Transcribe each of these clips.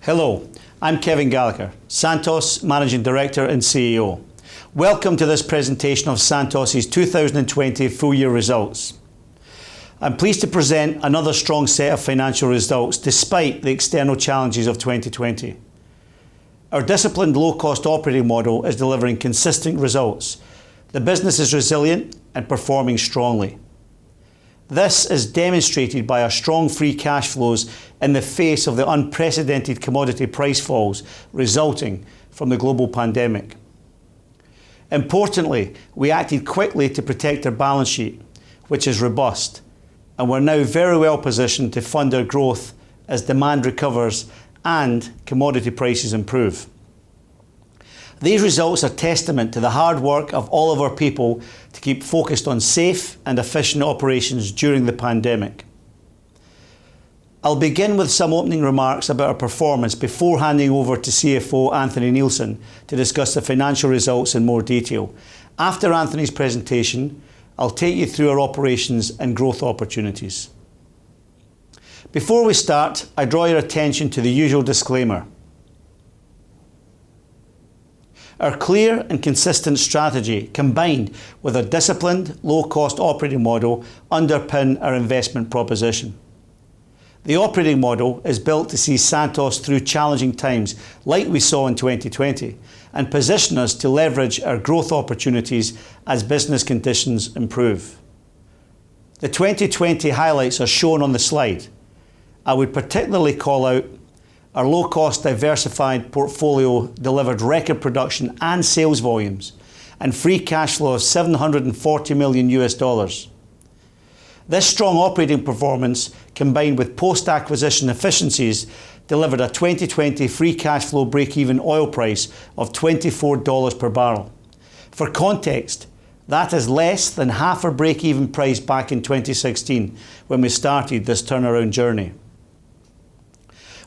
Hello, I'm Kevin Gallagher, Santos Managing Director and CEO. Welcome to this presentation of Santos' 2020 full year results. I'm pleased to present another strong set of financial results despite the external challenges of 2020. Our disciplined low-cost operating model is delivering consistent results. The business is resilient and performing strongly. This is demonstrated by our strong free cash flows in the face of the unprecedented commodity price falls resulting from the global pandemic. Importantly, we acted quickly to protect our balance sheet, which is robust, and we're now very well positioned to fund our growth as demand recovers and commodity prices improve. These results are testament to the hard work of all of our people to keep focused on safe and efficient operations during the pandemic. I'll begin with some opening remarks about our performance before handing over to CFO Anthony Neilson to discuss the financial results in more detail. After Anthony's presentation, I'll take you through our operations and growth opportunities. Before we start, I draw your attention to the usual disclaimer. Our clear and consistent strategy, combined with a disciplined, low-cost operating model, underpin our investment proposition. The operating model is built to see Santos through challenging times like we saw in 2020 and position us to leverage our growth opportunities as business conditions improve. The 2020 highlights are shown on the slide. I would particularly call out our low-cost diversified portfolio delivered record production and sales volumes and free cash flow of $740 million. This strong operating performance, combined with post-acquisition efficiencies, delivered a 2020 free cash flow break-even oil price of $24 per barrel. For context, that is less than half our break-even price back in 2016 when we started this turnaround journey.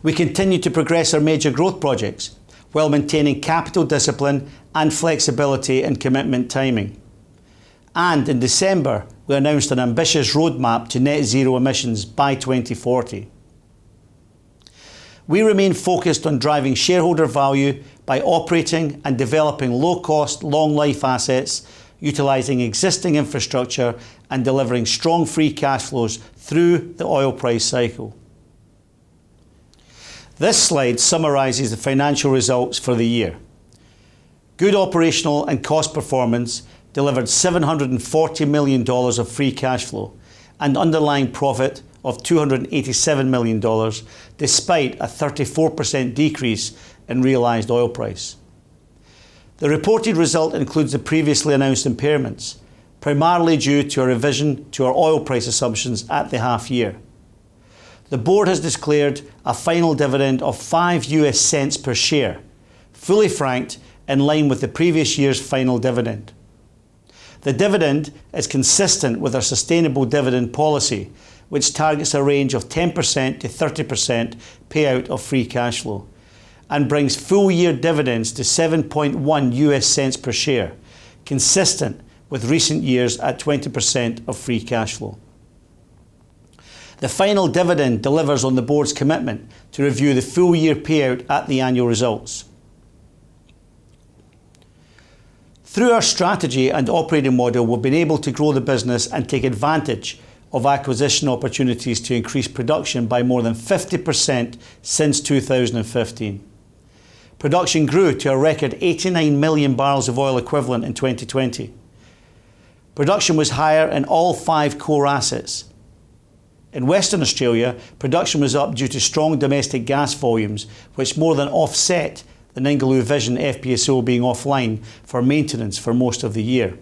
We continue to progress our major growth projects while maintaining capital discipline and flexibility in commitment timing. And in December, we announced an ambitious roadmap to net zero emissions by 2040. We remain focused on driving shareholder value by operating and developing low-cost, long-life assets, utilising existing infrastructure and delivering strong free cash flows through the oil price cycle. This slide summarises the financial results for the year. Good operational and cost performance delivered $740 million of free cash flow and underlying profit of $287 million, despite a 34% decrease in realised oil price. The reported result includes the previously announced impairments, primarily due to a revision to our oil price assumptions at the half year. The board has declared a final dividend of $0.05 per share, fully franked in line with the previous year's final dividend. The dividend is consistent with our sustainable dividend policy, which targets a range of 10% to 30% payout of free cash flow, and brings full year dividends to $0.07 per share, consistent with recent years at 20% of free cash flow. The final dividend delivers on the board's commitment to review the full year payout at the annual results. Through our strategy and operating model, we've been able to grow the business and take advantage of acquisition opportunities to increase production by more than 50% since 2015. Production grew to a record 89 million barrels of oil equivalent in 2020. Production was higher in all 5 core assets. In Western Australia, production was up due to strong domestic gas volumes, which more than offset the Ningaloo Vision FPSO being offline for maintenance for most of the year.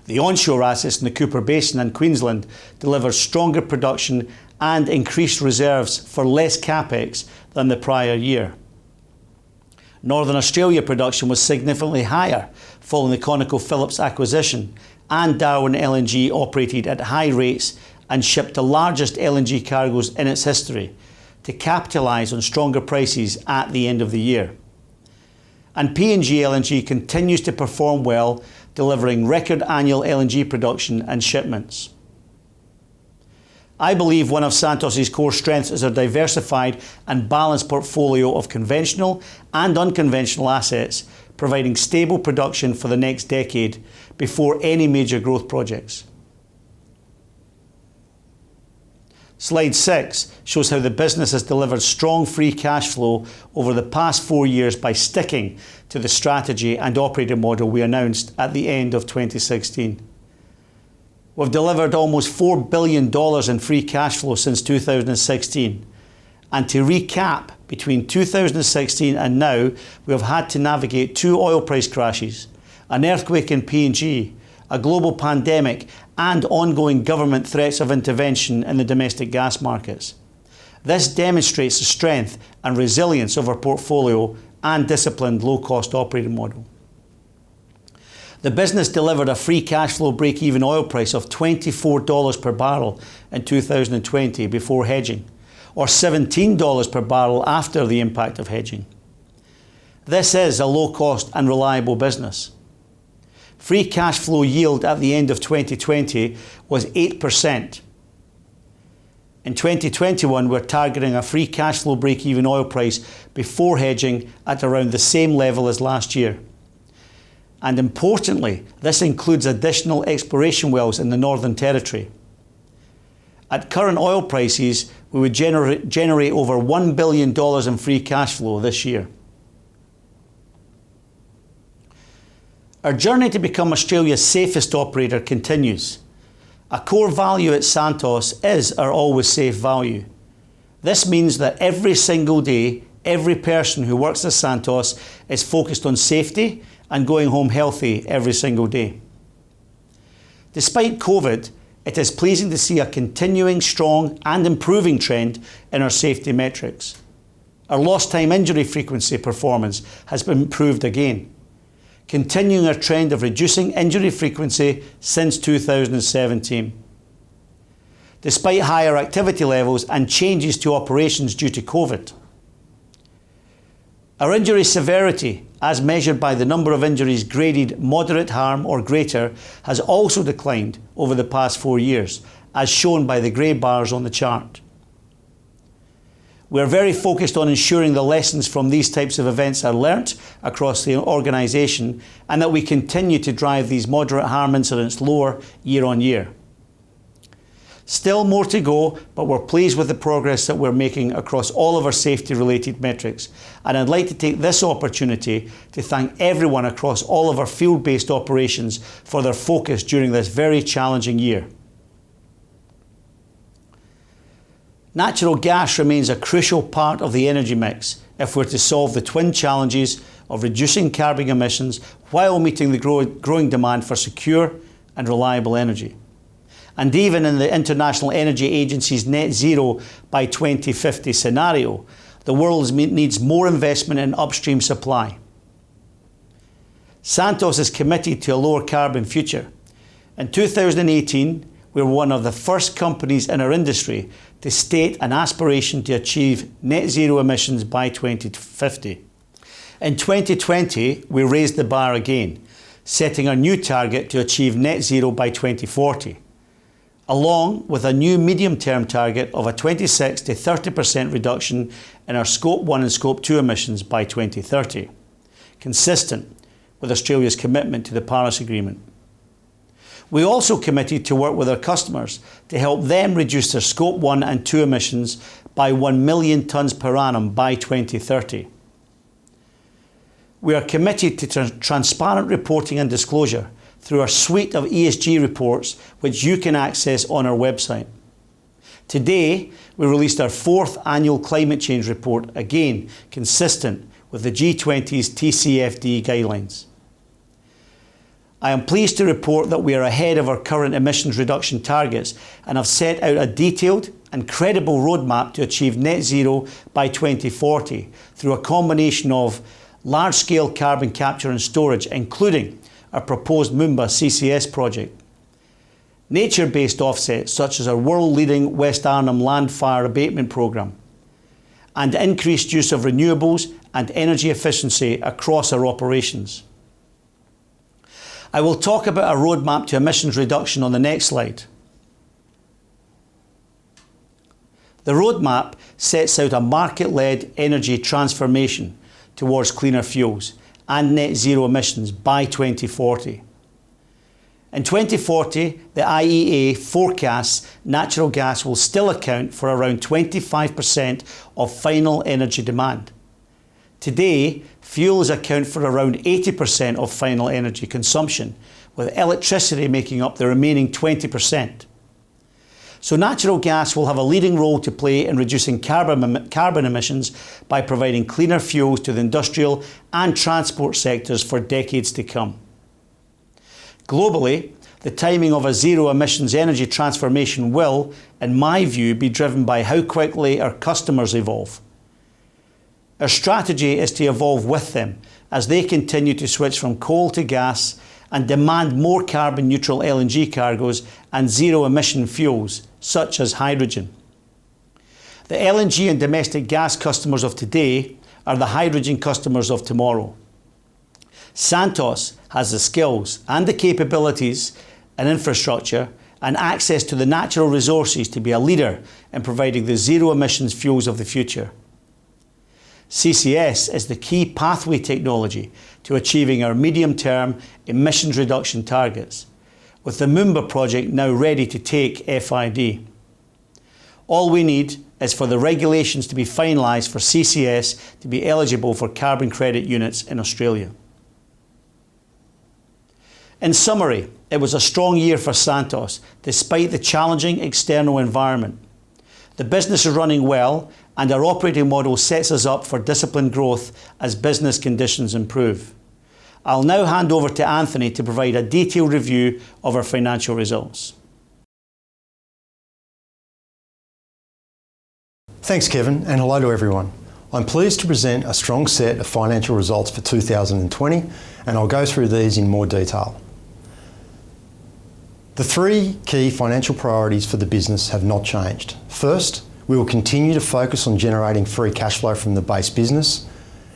The onshore assets in the Cooper Basin and Queensland delivered stronger production and increased reserves for less capex than the prior year. Northern Australia production was significantly higher following the ConocoPhillips acquisition, and Darwin LNG operated at high rates and shipped the largest LNG cargoes in its history to capitalise on stronger prices at the end of the year. And PNG LNG continues to perform well, delivering record annual LNG production and shipments. I believe one of Santos' core strengths is a diversified and balanced portfolio of conventional and unconventional assets, providing stable production for the next decade before any major growth projects. Slide 6 shows how the business has delivered strong free cash flow over the past 4 years by sticking to the strategy and operating model we announced at the end of 2016. We've delivered almost $4 billion in free cash flow since 2016. And to recap, between 2016 and now, we have had to navigate 2 oil price crashes, an earthquake in PNG, a global pandemic, and ongoing government threats of intervention in the domestic gas markets. This demonstrates the strength and resilience of our portfolio and disciplined low-cost operating model. The business delivered a free cash flow break-even oil price of $24 per barrel in 2020 before hedging, or $17 per barrel after the impact of hedging. This is a low-cost and reliable business. Free cash flow yield at the end of 2020 was 8%. In 2021, we're targeting a free cash flow break-even oil price before hedging at around the same level as last year. And importantly, this includes additional exploration wells in the Northern Territory. At current oil prices, we would generate over $1 billion in free cash flow this year. Our journey to become Australia's safest operator continues. A core value at Santos is our always safe value. This means that every single day, every person who works at Santos is focused on safety and going home healthy every single day. Despite COVID, it is pleasing to see a continuing strong and improving trend in our safety metrics. Our lost time injury frequency performance has been improved again, continuing our trend of reducing injury frequency since 2017. Despite higher activity levels and changes to operations due to COVID. Our injury severity, as measured by the number of injuries graded moderate harm or greater, has also declined over the past 4 years, as shown by the grey bars on the chart. We are very focused on ensuring the lessons from these types of events are learnt across the organisation and that we continue to drive these moderate harm incidents lower year on year. Still more to go, but we're pleased with the progress that we're making across all of our safety-related metrics. And I'd like to take this opportunity to thank everyone across all of our field-based operations for their focus during this very challenging year. Natural gas remains a crucial part of the energy mix if we're to solve the twin challenges of reducing carbon emissions while meeting the growing demand for secure and reliable energy. And even in the International Energy Agency's net zero by 2050 scenario, the world needs more investment in upstream supply. Santos is committed to a lower carbon future. In 2018, we were one of the first companies in our industry to state an aspiration to achieve net zero emissions by 2050. In 2020, we raised the bar again, setting a new target to achieve net zero by 2040. Along with a new medium-term target of a 26 to 30% reduction in our Scope 1 and Scope 2 emissions by 2030, consistent with Australia's commitment to the Paris Agreement. We also committed to work with our customers to help them reduce their Scope 1 and 2 emissions by 1 million tonnes per annum by 2030. We are committed to transparent reporting and disclosure through our suite of ESG reports, which you can access on our website. Today, we released our 4th annual climate change report, again consistent with the G20's TCFD guidelines. I am pleased to report that we are ahead of our current emissions reduction targets and have set out a detailed and credible roadmap to achieve net zero by 2040 through a combination of large-scale carbon capture and storage, including our proposed Moomba CCS project, nature-based offsets such as our world-leading West Arnhem land fire abatement programme, and increased use of renewables and energy efficiency across our operations. I will talk about our roadmap to emissions reduction on the next slide. The roadmap sets out a market-led energy transformation towards cleaner fuels and net zero emissions by 2040. In 2040, the IEA forecasts natural gas will still account for around 25% of final energy demand. Today, fuels account for around 80% of final energy consumption, with electricity making up the remaining 20%. So natural gas will have a leading role to play in reducing carbon emissions by providing cleaner fuels to the industrial and transport sectors for decades to come. Globally, the timing of a zero emissions energy transformation will, in my view, be driven by how quickly our customers evolve. Our strategy is to evolve with them as they continue to switch from coal to gas and demand more carbon neutral LNG cargoes and zero emission fuels, such as hydrogen. The LNG and domestic gas customers of today are the hydrogen customers of tomorrow. Santos has the skills and the capabilities and infrastructure and access to the natural resources to be a leader in providing the zero emissions fuels of the future. CCS is the key pathway technology to achieving our medium-term emissions reduction targets, with the Moomba project now ready to take FID. All we need is for the regulations to be finalised for CCS to be eligible for carbon credit units in Australia. In summary, it was a strong year for Santos, despite the challenging external environment. The business is running well, and our operating model sets us up for disciplined growth as business conditions improve. I'll now hand over to Anthony to provide a detailed review of our financial results. Thanks, Kevin, and hello to everyone. I'm pleased to present a strong set of financial results for 2020, and I'll go through these in more detail. The three key financial priorities for the business have not changed. First, we will continue to focus on generating free cash flow from the base business.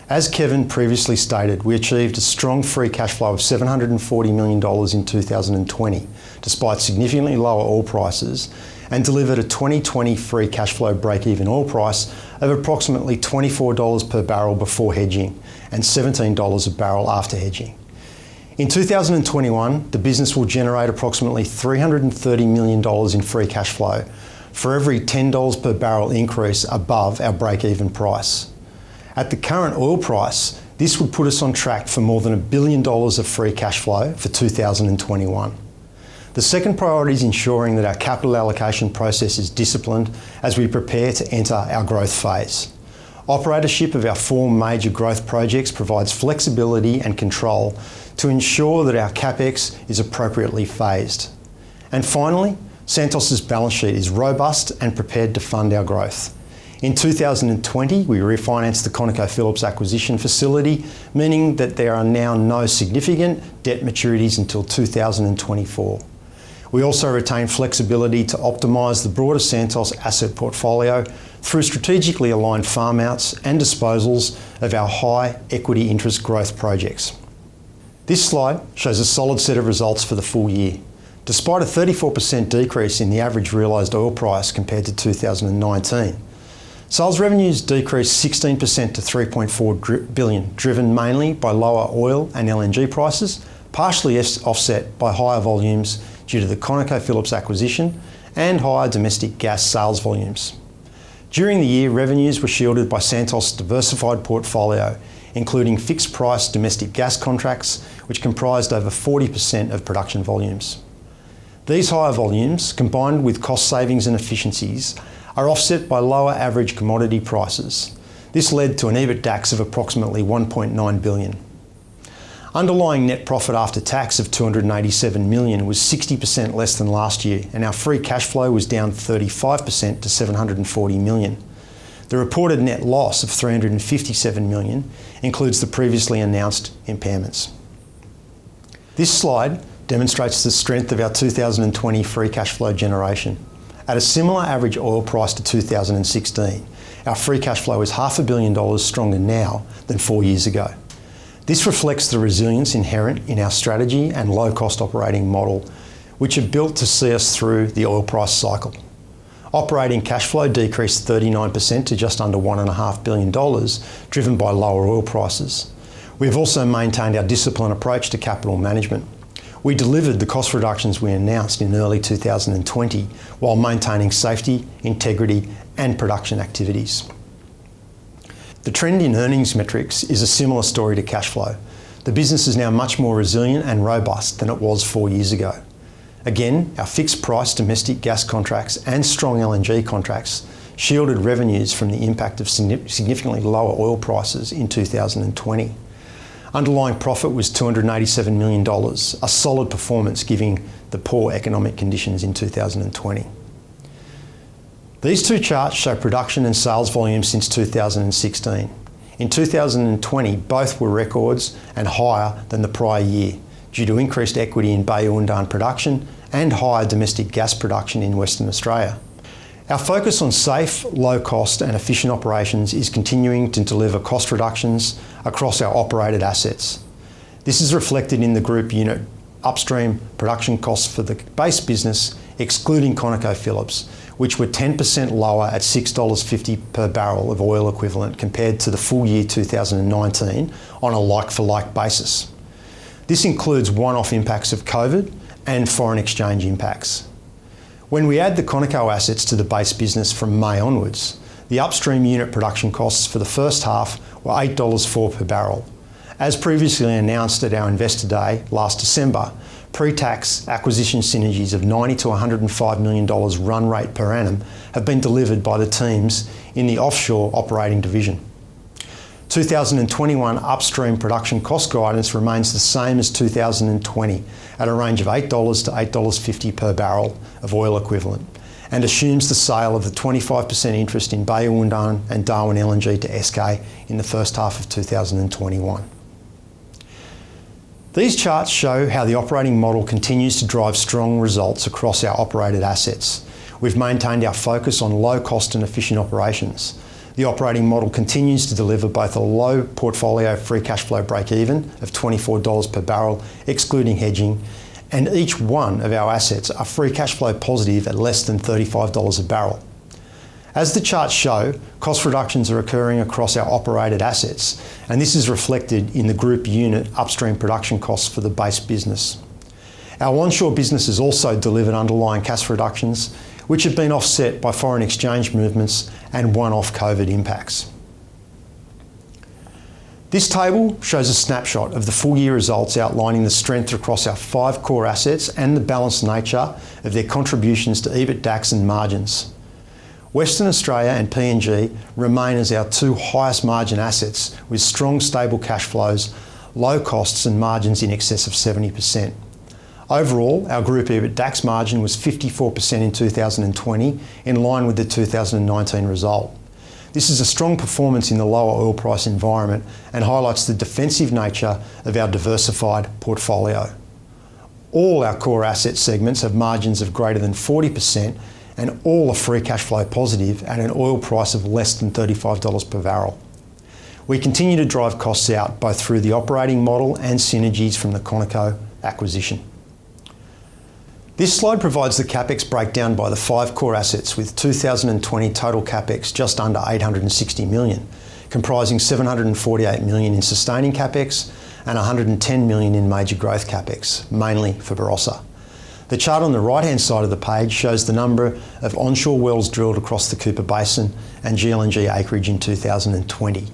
As Kevin previously stated, we achieved a strong free cash flow of $740 million in 2020, despite significantly lower oil prices, and delivered a 2020 free cash flow break-even oil price of approximately $24 per barrel before hedging and $17 a barrel after hedging. In 2021, the business will generate approximately $330 million in free cash flow for every $10 per barrel increase above our break-even price. At the current oil price, this would put us on track for more than $1 billion of free cash flow for 2021. The second priority is ensuring that our capital allocation process is disciplined as we prepare to enter our growth phase. Operatorship of our 4 major growth projects provides flexibility and control to ensure that our Capex is appropriately phased. And finally, Santos' balance sheet is robust and prepared to fund our growth. In 2020, we refinanced the ConocoPhillips acquisition facility, meaning that there are now no significant debt maturities until 2024. We also retain flexibility to optimise the broader Santos asset portfolio through strategically aligned farm-outs and disposals of our high equity interest growth projects. This slide shows a solid set of results for the full year. Despite a 34% decrease in the average realised oil price compared to 2019, sales revenues decreased 16% to $3.4 billion, driven mainly by lower oil and LNG prices, partially offset by higher volumes due to the ConocoPhillips acquisition and higher domestic gas sales volumes. During the year, revenues were shielded by Santos' diversified portfolio, including fixed-price domestic gas contracts, which comprised over 40% of production volumes. These higher volumes, combined with cost savings and efficiencies, are offset by lower average commodity prices. This led to an EBITDAX of approximately $1.9 billion. Underlying net profit after tax of $287 million was 60% less than last year, and our free cash flow was down 35% to $740 million. The reported net loss of $357 million includes the previously announced impairments. This slide demonstrates the strength of our 2020 free cash flow generation. At a similar average oil price to 2016, our free cash flow is $500 million stronger now than 4 years ago. This reflects the resilience inherent in our strategy and low-cost operating model, which are built to see us through the oil price cycle. Operating cash flow decreased 39% to just under $1.5 billion, driven by lower oil prices. We have also maintained our disciplined approach to capital management. We delivered the cost reductions we announced in early 2020 while maintaining safety, integrity and production activities. The trend in earnings metrics is a similar story to cash flow. The business is now much more resilient and robust than it was 4 years ago. Again, our fixed price domestic gas contracts and strong LNG contracts shielded revenues from the impact of significantly lower oil prices in 2020. Underlying profit was $287 million, a solid performance given the poor economic conditions in 2020. These two charts show production and sales volume since 2016. In 2020, both were records and higher than the prior year due to increased equity in Bayu-Undan production and higher domestic gas production in Western Australia. Our focus on safe, low cost and efficient operations is continuing to deliver cost reductions across our operated assets. This is reflected in the group unit upstream production costs for the base business, excluding ConocoPhillips, which were 10% lower at $6.50 per barrel of oil equivalent compared to the full year 2019 on a like-for-like basis. This includes one-off impacts of COVID and foreign exchange impacts. When we add the Conoco assets to the base business from May onwards, the upstream unit production costs for the first half were $8.04 per barrel. As previously announced at our Investor Day last December, pre-tax acquisition synergies of $90 to $105 million run rate per annum have been delivered by the teams in the offshore operating division. 2021 upstream production cost guidance remains the same as 2020 at a range of $8 to $8.50 per barrel of oil equivalent and assumes the sale of the 25% interest in Bayu-Undan and Darwin LNG to SK in the first half of 2021. These charts show how the operating model continues to drive strong results across our operated assets. We've maintained our focus on low cost and efficient operations. The operating model continues to deliver both a low portfolio free cash flow break-even of $24 per barrel, excluding hedging, and each one of our assets are free cash flow positive at less than $35 a barrel. As the charts show, cost reductions are occurring across our operated assets, and this is reflected in the group unit upstream production costs for the base business. Our onshore business has also delivered underlying cash reductions, which have been offset by foreign exchange movements and one-off COVID impacts. This table shows a snapshot of the full year results outlining the strength across our 5 core assets and the balanced nature of their contributions to EBITDAX and margins. Western Australia and PNG remain as our 2 highest margin assets with strong stable cash flows, low costs and margins in excess of 70%. Overall, our group EBITDAX margin was 54% in 2020, in line with the 2019 result. This is a strong performance in the lower oil price environment and highlights the defensive nature of our diversified portfolio. All our core asset segments have margins of greater than 40% and all are free cash flow positive at an oil price of less than $35 per barrel. We continue to drive costs out both through the operating model and synergies from the Conoco acquisition. This slide provides the Capex breakdown by the 5 core assets with 2020 total Capex just under $860 million, comprising $748 million in sustaining Capex and $110 million in major growth Capex, mainly for Barossa. The chart on the right-hand side of the page shows the number of onshore wells drilled across the Cooper Basin and GLNG acreage in 2020.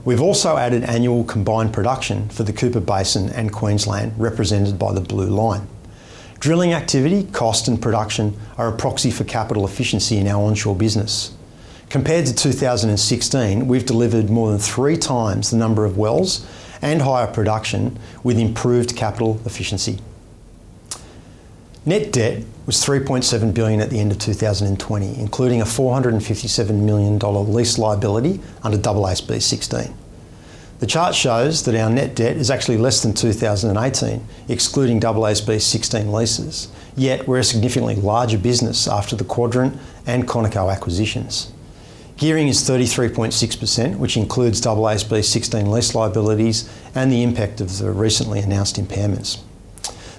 We've also added annual combined production for the Cooper Basin and Queensland, represented by the blue line. Drilling activity, cost and production are a proxy for capital efficiency in our onshore business. Compared to 2016, we've delivered more than 3 times the number of wells and higher production with improved capital efficiency. Net debt was $3.7 billion at the end of 2020, including a $457 million lease liability under AASB 16. The chart shows that our net debt is actually less than 2018, excluding AASB 16 leases, yet we're a significantly larger business after the Quadrant and Conoco acquisitions. Gearing is 33.6%, which includes AASB 16 lease liabilities and the impact of the recently announced impairments.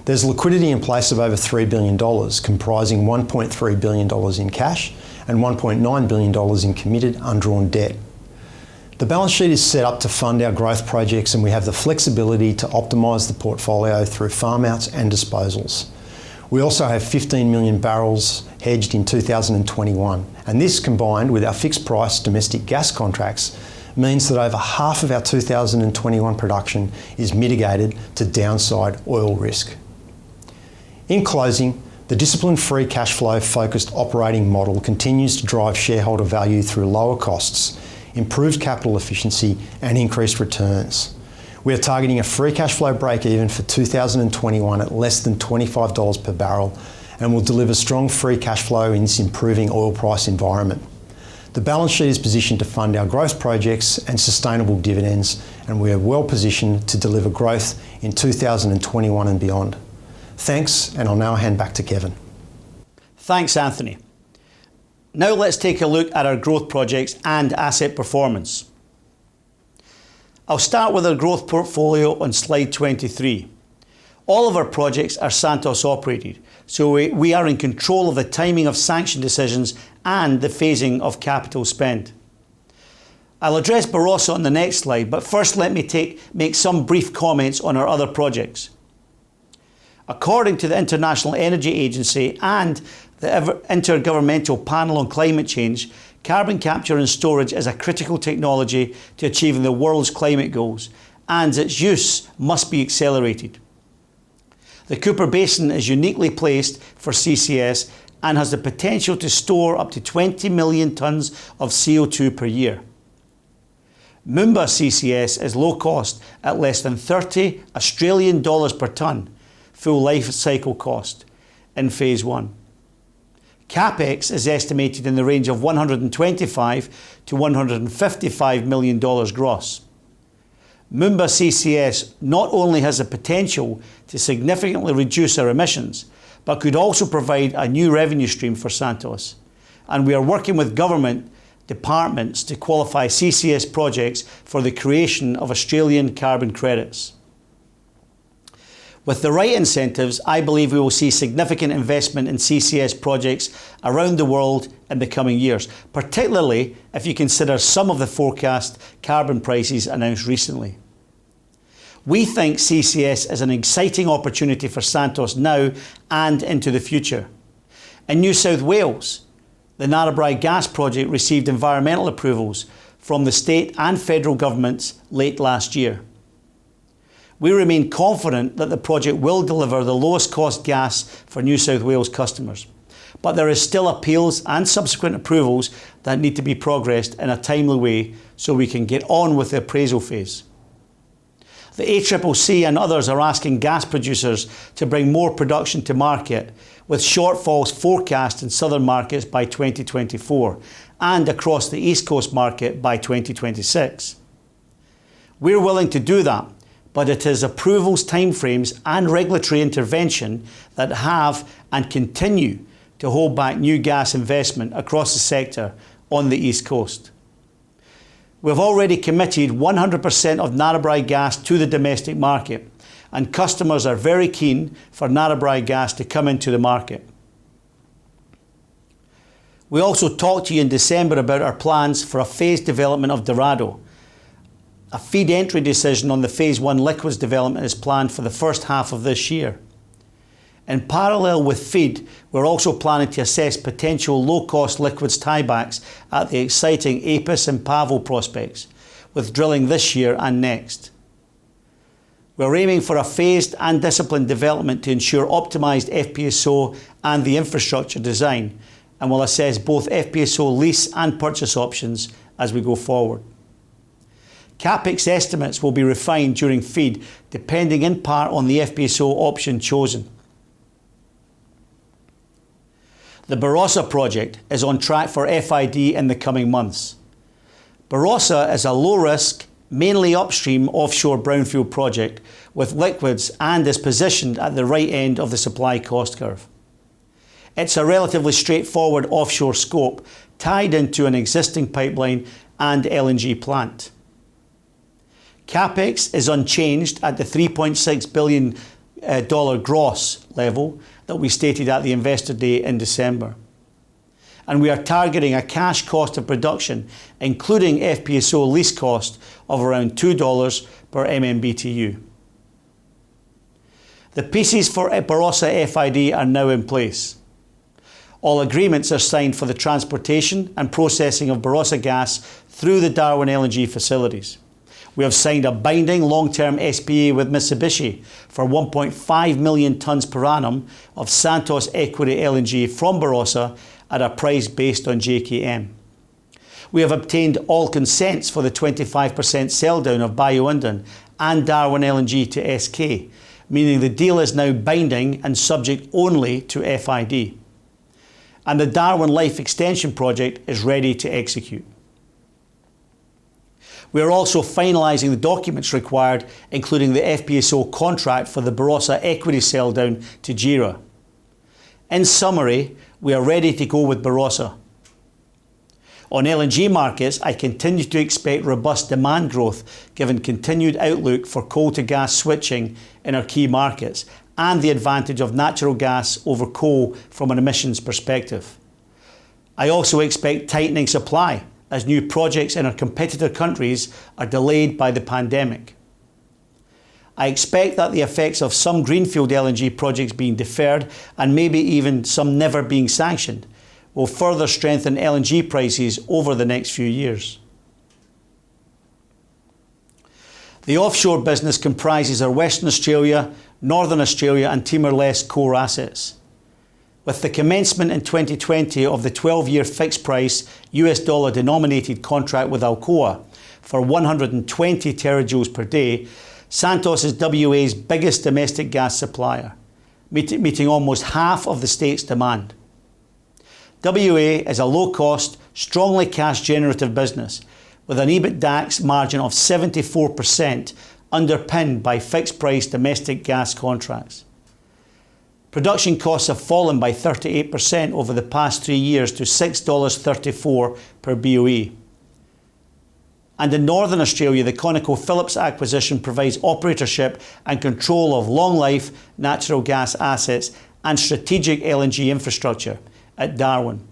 There's liquidity in place of over $3 billion, comprising $1.3 billion in cash and $1.9 billion in committed undrawn debt. The balance sheet is set up to fund our growth projects, and we have the flexibility to optimise the portfolio through farm outs and disposals. We also have 15 million barrels hedged in 2021, and this, combined with our fixed price domestic gas contracts, means that over half of our 2021 production is mitigated to downside oil risk. In closing, the disciplined free cash flow focused operating model continues to drive shareholder value through lower costs, improved capital efficiency and increased returns. We are targeting a free cash flow break even for 2021 at less than $25 per barrel, and will deliver strong free cash flow in this improving oil price environment. The balance sheet is positioned to fund our growth projects and sustainable dividends, and we are well positioned to deliver growth in 2021 and beyond. Thanks, and I'll now hand back to Kevin. Thanks, Anthony. Now let's take a look at our growth projects and asset performance. I'll start with our growth portfolio on slide 23. All of our projects are Santos operated, so we are in control of the timing of sanction decisions and the phasing of capital spend. I'll address Barossa on the next slide, but first let me make some brief comments on our other projects. According to the International Energy Agency and the Intergovernmental Panel on Climate Change, carbon capture and storage is a critical technology to achieving the world's climate goals, and its use must be accelerated. The Cooper Basin is uniquely placed for CCS and has the potential to store up to 20 million tonnes of CO2 per year. Moomba CCS is low cost at less than 30 Australian dollars per tonne, full life cycle cost, in phase 1. Capex is estimated in the range of $125 to $155 million gross. Moomba CCS not only has the potential to significantly reduce our emissions, but could also provide a new revenue stream for Santos. And we are working with government departments to qualify CCS projects for the creation of Australian carbon credits. With the right incentives, I believe we will see significant investment in CCS projects around the world in the coming years, particularly if you consider some of the forecast carbon prices announced recently. We think CCS is an exciting opportunity for Santos now and into the future. In New South Wales, the Narrabri gas project received environmental approvals from the state and federal governments late last year. We remain confident that the project will deliver the lowest cost gas for New South Wales customers, but there is still appeals and subsequent approvals that need to be progressed in a timely way so we can get on with the appraisal phase. The ACCC and others are asking gas producers to bring more production to market, with shortfalls forecast in southern markets by 2024 and across the East Coast market by 2026. We're willing to do that, but it is approvals, timeframes and regulatory intervention that have and continue to hold back new gas investment across the sector on the East Coast. We've already committed 100% of Narrabri gas to the domestic market, and customers are very keen for Narrabri gas to come into the market. We also talked to you in December about our plans for a phased development of Dorado. A feed entry decision on the phase 1 liquids development is planned for the first half of this year. In parallel with feed, we're also planning to assess potential low-cost liquids tiebacks at the exciting Apis and Pavo prospects, with drilling this year and next. We're aiming for a phased and disciplined development to ensure optimised FPSO and the infrastructure design, and will assess both FPSO lease and purchase options as we go forward. Capex estimates will be refined during feed, depending in part on the FPSO option chosen. The Barossa project is on track for FID in the coming months. Barossa is a low-risk, mainly upstream offshore brownfield project with liquids and is positioned at the right end of the supply cost curve. It's a relatively straightforward offshore scope tied into an existing pipeline and LNG plant. Capex is unchanged at the $3.6 billion gross level that we stated at the Investor Day in December. And we are targeting a cash cost of production, including FPSO lease cost, of around $2 per MMBTU. The pieces for Barossa FID are now in place. All agreements are signed for the transportation and processing of Barossa gas through the Darwin LNG facilities. We have signed a binding long-term SPA with Mitsubishi for 1.5 million tonnes per annum of Santos equity LNG from Barossa at a price based on JKM. We have obtained all consents for the 25% sell down of Bayu-Undan and Darwin LNG to SK, meaning the deal is now binding and subject only to FID. And the Darwin Life Extension project is ready to execute. We are also finalising the documents required, including the FPSO contract for the Barossa equity sell down to JERA. In summary, we are ready to go with Barossa. On LNG markets, I continue to expect robust demand growth given continued outlook for coal to gas switching in our key markets and the advantage of natural gas over coal from an emissions perspective. I also expect tightening supply as new projects in our competitor countries are delayed by the pandemic. I expect that the effects of some greenfield LNG projects being deferred and maybe even some never being sanctioned will further strengthen LNG prices over the next few years. The offshore business comprises our Western Australia, Northern Australia and Timor-Leste core assets. With the commencement in 2020 of the 12-year fixed price US dollar denominated contract with Alcoa for 120 terajoules per day, Santos is WA's biggest domestic gas supplier, meeting almost half of the state's demand. WA is a low-cost, strongly cash-generative business with an EBITDAX margin of 74% underpinned by fixed-price domestic gas contracts. Production costs have fallen by 38% over the past 3 years to $6.34 per BOE. And in Northern Australia, the ConocoPhillips acquisition provides operatorship and control of long-life natural gas assets and strategic LNG infrastructure at Darwin,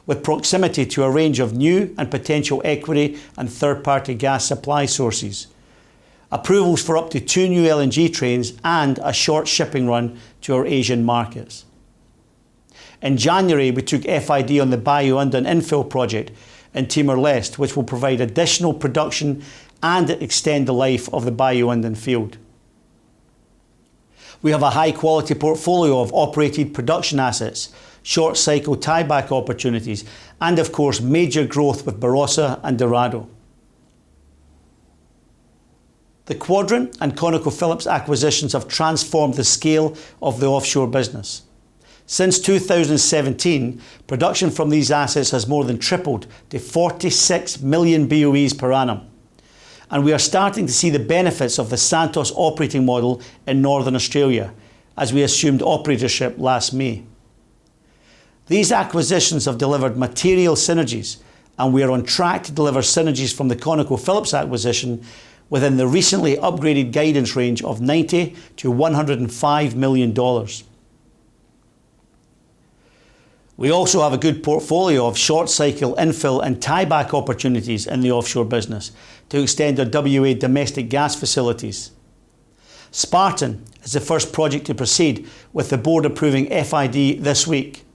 with proximity to a range of new and potential equity and third-party gas supply sources. Approvals for up to 2 new LNG trains and a short shipping run to our Asian markets. In January, we took FID on the Bayu-Undan infill project in Timor-Leste, which will provide additional production and extend the life of the Bayu-Undan field. We have a high-quality portfolio of operated production assets, short-cycle tieback opportunities, and of course major growth with Barossa and Dorado. The Quadrant and ConocoPhillips acquisitions have transformed the scale of the offshore business. Since 2017, production from these assets has more than tripled to 46 million BOEs per annum. And we are starting to see the benefits of the Santos operating model in Northern Australia, as we assumed operatorship last May. These acquisitions have delivered material synergies, and we are on track to deliver synergies from the ConocoPhillips acquisition within the recently upgraded guidance range of $90 to $105 million. We also have a good portfolio of short-cycle infill and tieback opportunities in the offshore business to extend our WA domestic gas facilities. Spartan is the first project to proceed, with the board approving FID this week.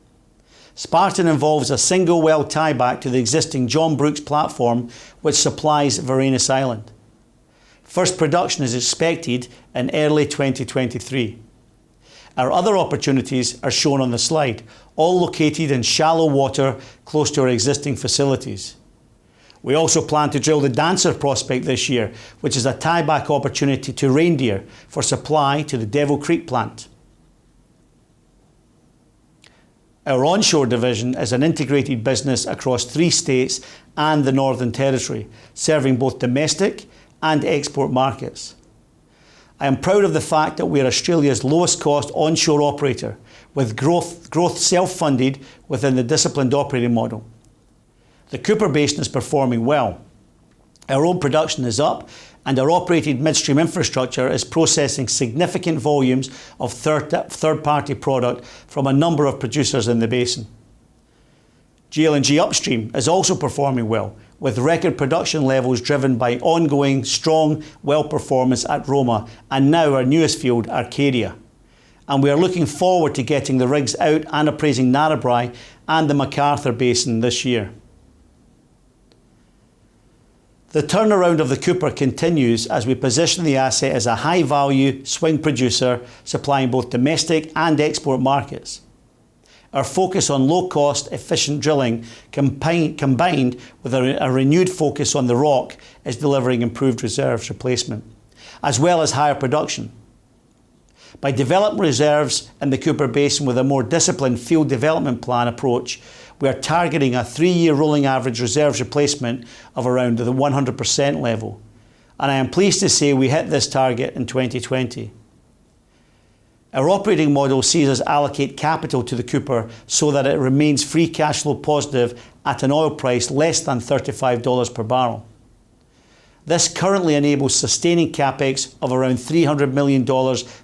Spartan involves a single well tieback to the existing John Brooks platform, which supplies Varanus Island. First production is expected in early 2023. Our other opportunities are shown on the slide, all located in shallow water close to our existing facilities. We also plan to drill the Dancer prospect this year, which is a tieback opportunity to Reindeer for supply to the Devil Creek plant. Our onshore division is an integrated business across 3 states and the Northern Territory, serving both domestic and export markets. I am proud of the fact that we are Australia's lowest cost onshore operator, with growth self-funded within the disciplined operating model. The Cooper Basin is performing well. Our own production is up and our operated midstream infrastructure is processing significant volumes of third-party product from a number of producers in the basin. GLNG Upstream is also performing well, with record production levels driven by ongoing strong well performance at Roma and now our newest field, Arcadia. And we are looking forward to getting the rigs out and appraising Narrabri and the MacArthur Basin this year. The turnaround of the Cooper continues as we position the asset as a high-value swing producer supplying both domestic and export markets. Our focus on low-cost, efficient drilling combined with a renewed focus on the rock is delivering improved reserves replacement, as well as higher production. By developing reserves in the Cooper Basin with a more disciplined field development plan approach, we are targeting a 3-year rolling average reserves replacement of around the 100% level. And I am pleased to say we hit this target in 2020. Our operating model sees us allocate capital to the Cooper so that it remains free cash flow positive at an oil price less than $35 per barrel. This currently enables sustaining capex of around $300 million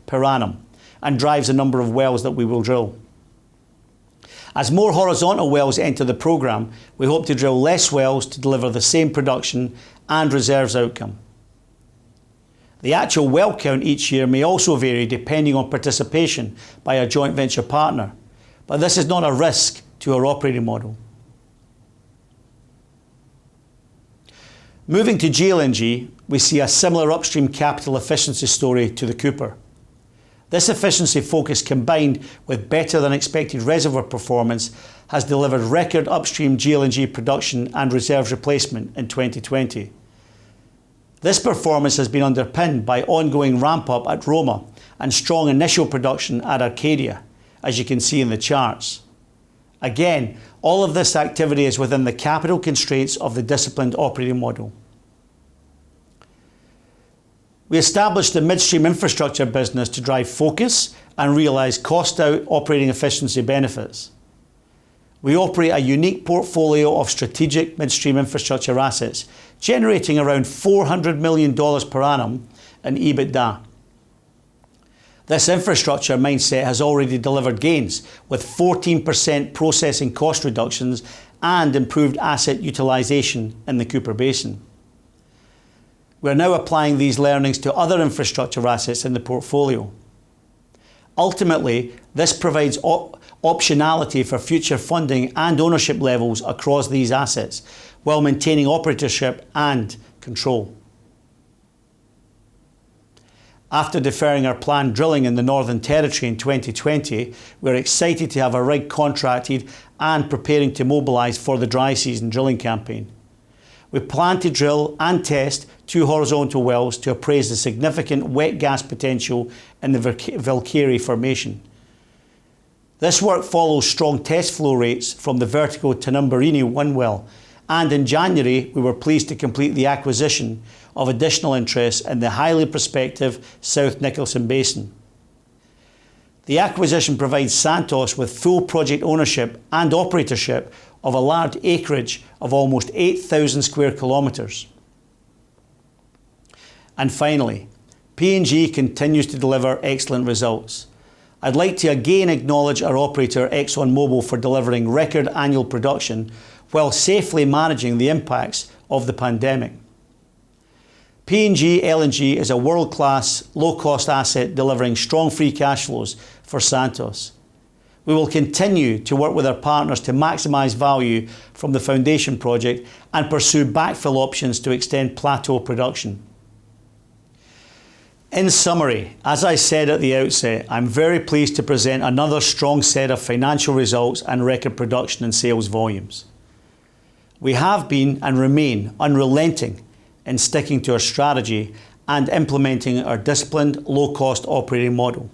per annum and drives the number of wells that we will drill. As more horizontal wells enter the programme, we hope to drill less wells to deliver the same production and reserves outcome. The actual well count each year may also vary depending on participation by a joint venture partner, but this is not a risk to our operating model. Moving to GLNG, we see a similar upstream capital efficiency story to the Cooper. This efficiency focus combined with better than expected reservoir performance has delivered record upstream GLNG production and reserves replacement in 2020. This performance has been underpinned by ongoing ramp-up at Roma and strong initial production at Arcadia, as you can see in the charts. Again, all of this activity is within the capital constraints of the disciplined operating model. We established the midstream infrastructure business to drive focus and realise cost-out operating efficiency benefits. We operate a unique portfolio of strategic midstream infrastructure assets, generating around $400 million per annum in EBITDA. This infrastructure mindset has already delivered gains, with 14% processing cost reductions and improved asset utilisation in the Cooper Basin. We are now applying these learnings to other infrastructure assets in the portfolio. Ultimately, this provides optionality for future funding and ownership levels across these assets, while maintaining operatorship and control. After deferring our planned drilling in the Northern Territory in 2020, we're excited to have a rig contracted and preparing to mobilise for the dry season drilling campaign. We plan to drill and test 2 horizontal wells to appraise the significant wet gas potential in the Valkyrie formation. This work follows strong test flow rates from the vertical Tanumbirini 1 well, and in January we were pleased to complete the acquisition of additional interest in the highly prospective South Nicholson Basin. The acquisition provides Santos with full project ownership and operatorship of a large acreage of almost 8,000 square kilometres. And finally, PNG continues to deliver excellent results. I'd like to again acknowledge our operator ExxonMobil for delivering record annual production while safely managing the impacts of the pandemic. PNG LNG is a world-class, low-cost asset delivering strong free cash flows for Santos. We will continue to work with our partners to maximise value from the foundation project and pursue backfill options to extend plateau production. In summary, as I said at the outset, I'm very pleased to present another strong set of financial results and record production and sales volumes. We have been and remain unrelenting in sticking to our strategy and implementing our disciplined, low-cost operating model.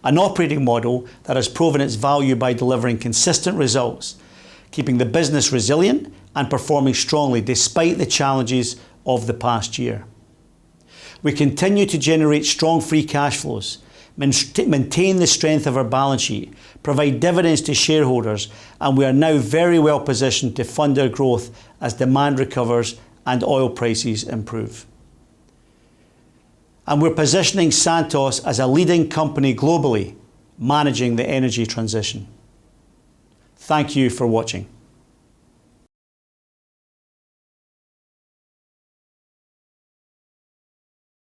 An operating model that has proven its value by delivering consistent results, keeping the business resilient and performing strongly despite the challenges of the past year. We continue to generate strong free cash flows, maintain the strength of our balance sheet, provide dividends to shareholders, and we are now very well positioned to fund our growth as demand recovers and oil prices improve. and we're positioning Santos as a leading company globally, managing the energy transition. Thank you for watching.